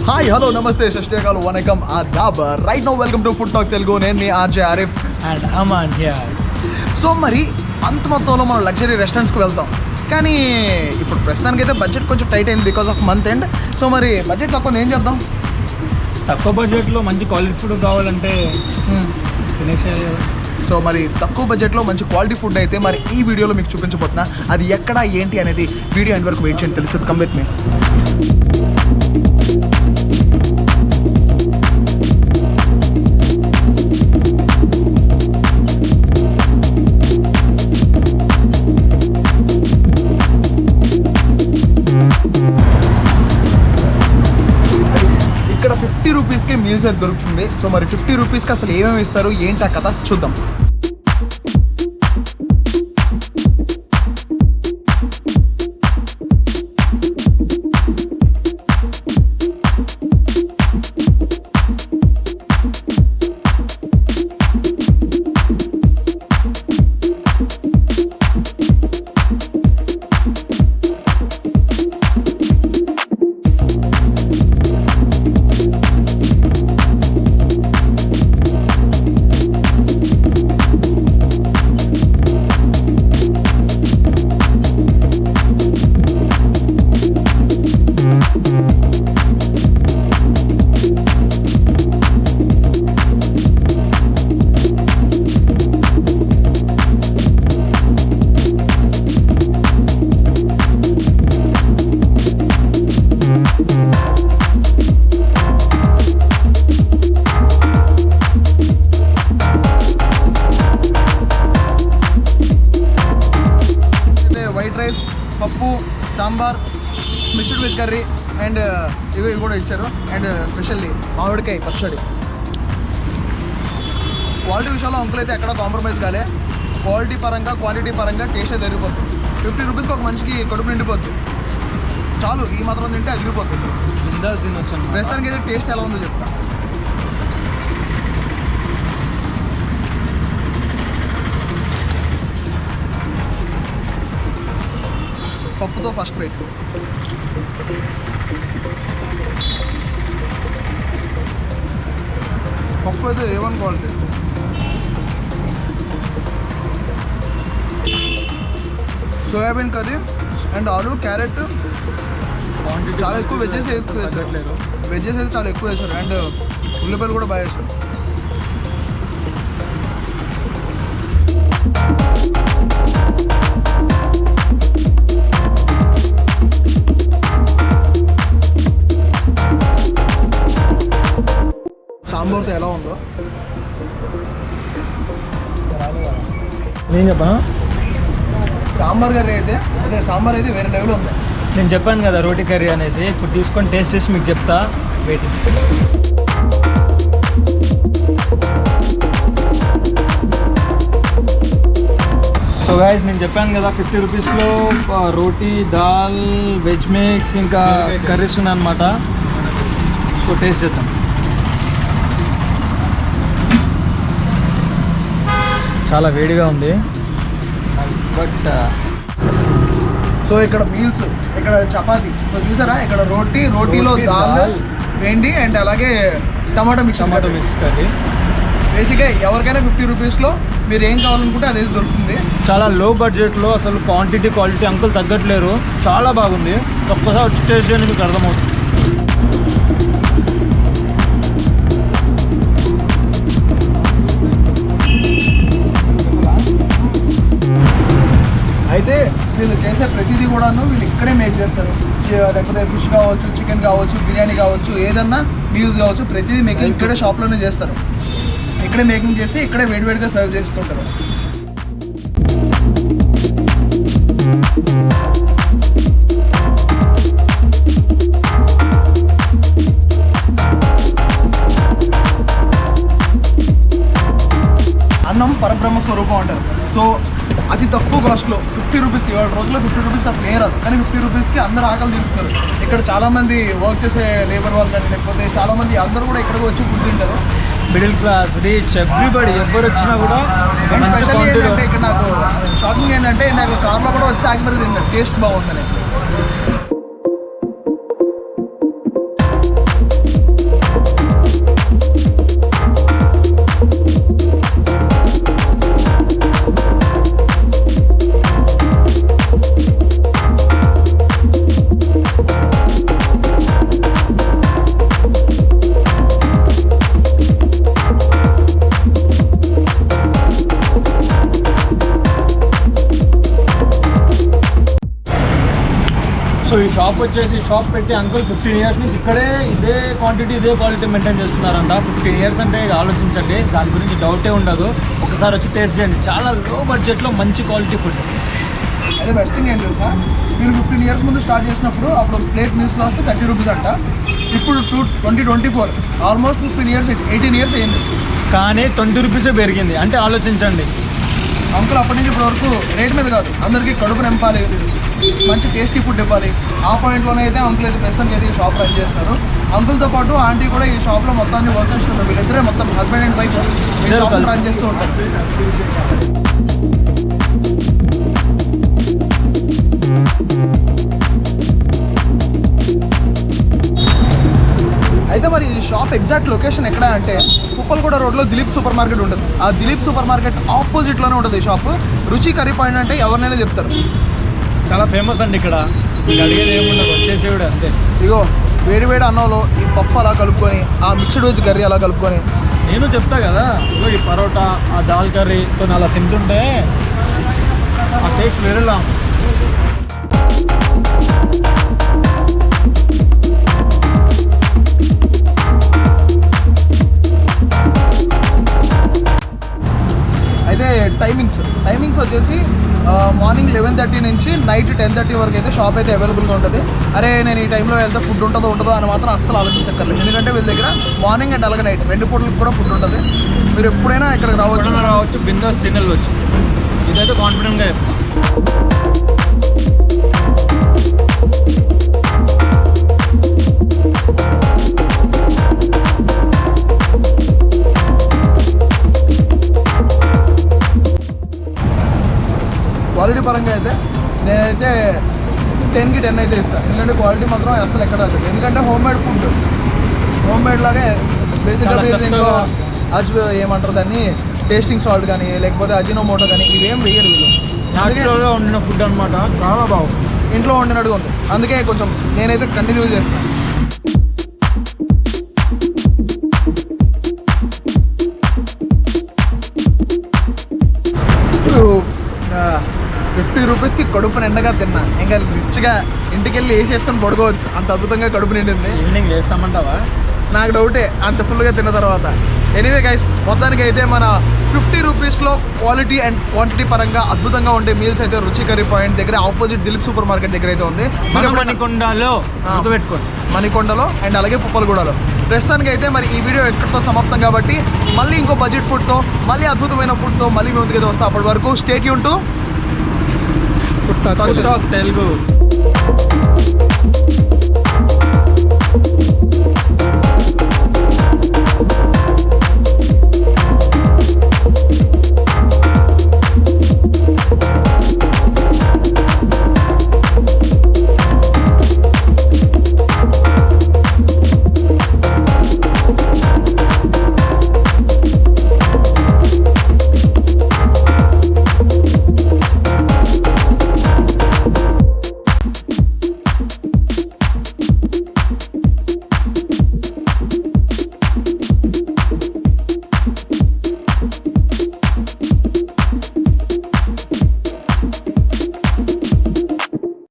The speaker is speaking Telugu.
హాయ్ హలో నమస్తే సస్టేకాలు వనకం ఆదాబ్. Right now welcome to Food Talk Telugu. నేను మీ RJ Arif and Aman here. So మరి అంత మొత్తంలో మనం లగ్జరీ రెస్టారెంట్స్కి వెళ్తాం, కానీ ఇప్పుడు ప్రస్తుతానికైతే బడ్జెట్ కొంచెం టైట్ అయింది because of month end. So మరి బడ్జెట్ తక్కువ ఏం చేద్దాం? తక్కువ బడ్జెట్లో మంచి క్వాలిటీ ఫుడ్ కావాలంటే తినేసేయాలి. సో మరి తక్కువ బడ్జెట్లో మంచి క్వాలిటీ ఫుడ్ అయితే మరి ఈ వీడియోలో మీకు చూపించబోతున్నా. అది ఎక్కడ ఏంటి అనేది వీడియో ఎండ్ వరకు వెయిట్ చేయండి, తెలుస్తుంది. Come with me. ఇక్కడ 50 రూపీస్కే మీల్స్ అయితే దొరుకుతుంది. సో మరి 50 రూపీస్కి అసలు ఏమేమి ఇస్తారు ఏంటి ఆ కథ చూద్దాం. వైట్ రైస్, పప్పు, sambar, mixed veg curry and ఇవి కూడా ఇచ్చారు. అండ్ స్పెషల్లీ మామిడికాయ పచ్చడి. క్వాలిటీ విషయంలో అంకుల్ అయితే ఎక్కడ కాంప్రమైజ్ కాలే. క్వాలిటీ పరంగా క్వాంటిటీ పరంగా టేస్ట్ అయితే ఎదిరిపోతుంది. 50 రూపీస్కి ఒక మనిషికి కడుపు నిండిపోద్ది. చాలు, ఈ మాత్రం తింటే ఎదిరిపోతుంది. సో ప్రస్తుతానికి అయితే టేస్ట్ ఎలా ఉందో చెప్తా. పప్పుతో ఫస్ట్ ప్లేట్. పప్పు అయితే A1 quality. Soybean curry and ఆలు, క్యారెట్, చాలా ఎక్కువ వెజ్జెస్ వేసారు. వెజ్జెస్ అయితే చాలా ఎక్కువ వేశారు. అండ్ ఉల్లిపాయలు కూడా బాగా వేశారు. సాంబార్తో ఎలా ఉందో నేను చెప్పనా? సాంబార్ కర్రీ అయితే అదే సాంబార్ అయితే వేరే లెవెల్ ఉంది. నేను చెప్పాను కదా రోటీ కర్రీ అనేసి. ఇప్పుడు తీసుకొని టేస్ట్ చేసి మీకు చెప్తా. వెయిట్. సో గైస్, నేను చెప్పాను కదా 50 రూపీస్లో రోటీ, దాల్, వెజ్ మిక్స్ ఇంకా కర్రీస్ ఉన్నాయన్నమాట. సో టేస్ట్ చేద్దాం. చాలా వేడిగా ఉంది బట్ సో ఇక్కడ మీల్స్, ఇక్కడ చపాతీ. సో చూసారా, ఇక్కడ రోటీలో దాల్, వెండి అండ్ అలాగే టమాటో మిక్స్ కర్రీ. బేసిక్గా ఎవరికైనా 50 రూపీస్లో మీరు ఏం కావాలనుకుంటే అదే దొరుకుతుంది. చాలా లో బడ్జెట్లో అసలు క్వాంటిటీ క్వాలిటీ అంకుల్ తగ్గట్లేరు. చాలా బాగుంది. ఒక్కసారి టేస్ట్ చేయడానికి మీకు అర్థమవుతుంది. అయితే వీళ్ళు చేసే ప్రతిదీ కూడాను వీళ్ళు ఇక్కడే మేక్ చేస్తారు. లేకపోతే ఫిష్ కావచ్చు, చికెన్ కావచ్చు, బిర్యానీ కావచ్చు, ఏదన్నా మీల్స్ కావచ్చు, ప్రతిదీ మేకింగ్ ఇక్కడే షాప్లోనే చేస్తారు. ఇక్కడే మేకింగ్ చేసి ఇక్కడే వేడివేడిగా సర్వ్ చేస్తుంటారు. అన్నం పరబ్రహ్మ స్వరూపం అంటారు. సో అతి తక్కువ కాస్ట్లో 50 రూపీస్కి, 7 రోజుల్లో 50 రూపీస్కి అసలు ఏ రాదు. కానీ 50 రూపీస్కి అందరూ ఆకలి తీరుస్తారు. ఇక్కడ చాలామంది వర్క్ చేసే లేబర్ వాళ్ళు కానీ లేకపోతే చాలామంది అందరూ కూడా ఇక్కడికి వచ్చి ఫుడ్ తింటారు. మిడిల్ క్లాస్, రిచ్, ఎవ్రీబడి ఎవరు వచ్చినా కూడా. స్పెషల్ ఏంటంటే ఇక్కడ నాకు షాకింగ్ ఏంటంటే నాకు కార్లో కూడా వచ్చి ఆగి మరి తింటారు. టేస్ట్ బాగుందని. సో ఈ షాప్ వచ్చేసి షాప్ పెట్టి అంకుల్ 15 ఇయర్స్ నుంచి ఇక్కడే ఇదే క్వాంటిటీ ఇదే క్వాలిటీ మెయింటైన్ చేస్తున్నారంట. 15 ఇయర్స్ అంటే ఇక ఆలోచించండి, దాని గురించి డౌటే ఉండదు. ఒకసారి వచ్చి టేస్ట్ చేయండి, చాలా లో బడ్జెట్లో మంచి క్వాలిటీ ఫుడ్. అదే బెస్ట్ థింగ్ ఏంటి తెలుసా, మీరు 15 ఇయర్స్ ముందు స్టార్ట్ చేసినప్పుడు అప్పుడు ప్లేట్ మీల్స్ కాస్ట్ 30 రూపీస్ అంట. ఇప్పుడు 2024 ఆల్మోస్ట్ 15 ఇయర్స్ 18 ఇయర్స్ అయింది, కానీ 20 రూపీసే పెరిగింది. అంటే ఆలోచించండి. అంకుల్ అప్పటి నుంచి ఇప్పటి వరకు రేట్ మీద కాదు, అందరికీ కడుపు నింపాలి, మంచి టేస్టీ ఫుడ్ ఇవ్వాలి. ఆ పాయింట్లోనే అయితే అంకుల్ అయితే ప్రస్తుతానికి అయితే ఈ షాప్ రన్ చేస్తారు. అంకుల్తో పాటు ఆంటీ కూడా ఈ షాప్లో మొత్తాన్ని వర్క్ చేస్తున్నారు. వీళ్ళిద్దరే మొత్తం హస్బెండ్ అండ్ వైఫ్ ఈ షాప్ రన్ చేస్తూ ఉంటారు. అయితే మరి ఈ షాప్ ఎగ్జాక్ట్ లొకేషన్ ఎక్కడ అంటే కుప్పలగూడ రోడ్లో దిలీప్ సూపర్ మార్కెట్ ఉంటుంది. ఆ దిలీప్ సూపర్ మార్కెట్ ఆపోజిట్లోనే ఉంటుంది ఈ షాప్. రుచి కర్రీ పాయింట్ అంటే ఎవరినైనా చెప్తారు. చాలా ఫేమస్ అండి ఇక్కడ, మీకు అడిగేది ఏముండదు, వచ్చేసేవాడు అంతే. ఇగో వేడి వేడి అన్నంలో ఈ పప్పు అలా కలుపుకొని, ఆ మిక్స్డ్ వెజ్ కర్రీ అలా కలుపుకొని, నేను చెప్తా కదా, ఇగో ఈ పరోటా ఆ దాల్ కర్రీతో అలా తింటుంటే ఆ టేస్ట్ వేరేలా. అయితే టైమింగ్స్ వచ్చేసి మార్నింగ్ 11:30 నుంచి నైట్ 10:30 వరకు అయితే షాప్ అయితే అవైలబుల్గా ఉంటుంది. అరే నేను ఈ టైంలో వెళ్తే ఫుడ్ ఉండదో అని మాత్రం అస్సలు ఆలోచించక్కర్లేదు. ఎందుకంటే వీళ్ళ దగ్గర మార్నింగ్ అండ్ అలాగే నైట్ 2 పూటలకు కూడా ఫుడ్ ఉంటుంది. మీరు ఎప్పుడైనా ఇక్కడికి రావచ్చు, బిందాస్ తినెళ్ళవచ్చు. ఇదైతే కాన్ఫిడెంట్గా చెప్తాను. క్వాలిటీ పరంగా అయితే నేనైతే 10కి 10 అయితే ఇస్తాను. ఎందుకంటే క్వాలిటీ మాత్రం అసలు ఎక్కడ రాలేదు. ఎందుకంటే హోమ్ మేడ్ లాగే బేసిక్గా దీంట్లో ఏమంటారు దాన్ని, టేస్టింగ్ సాల్ట్ కానీ లేకపోతే అజినోమోటో కానీ ఇవేం వేయరు వీళ్ళు. న్యాచురల్గా వండిన ఫుడ్ అనమాట, చాలా బాగుంది, ఇంట్లో వండినట్టుగా ఉంది. అందుకే కొంచెం నేనైతే కంటిన్యూ చేస్తాను. ఇప్పుడు 50 రూపీస్కి కడుపు నిండగా తిన్నా, ఇంకా రిచ్గా ఇంటికి వెళ్ళి వేసేసుకొని పడుకోవచ్చు, అంత అద్భుతంగా కడుపు నిండింది. ఈవినింగ్ వేస్తామంటావా? నాకు డౌటే అంత ఫుల్గా తిన్న తర్వాత. ఎనీవే గైస్, మొత్తానికి అయితే మన 50 రూపీస్లో క్వాలిటీ అండ్ క్వాంటిటీ పరంగా అద్భుతంగా ఉండే మీల్స్ అయితే రుచి కర్రీ పాయింట్ దగ్గర ఆపోజిట్ దిలీప్ సూపర్ మార్కెట్ దగ్గర అయితే ఉంది. మణికొండలో అండ్ అలాగే పుప్పలగూడలో. ప్రస్తుతానికి అయితే మరి ఈ వీడియో ఎక్కడితో సమాప్తం కాబట్టి మళ్ళీ ఇంకో బడ్జెట్ ఫుడ్తో, మళ్ళీ అద్భుతమైన ఫుడ్తో మళ్ళీ ముందుకైతే వస్తాం. అప్పటి వరకు స్టే ట్యూన్ టు తెలుగు.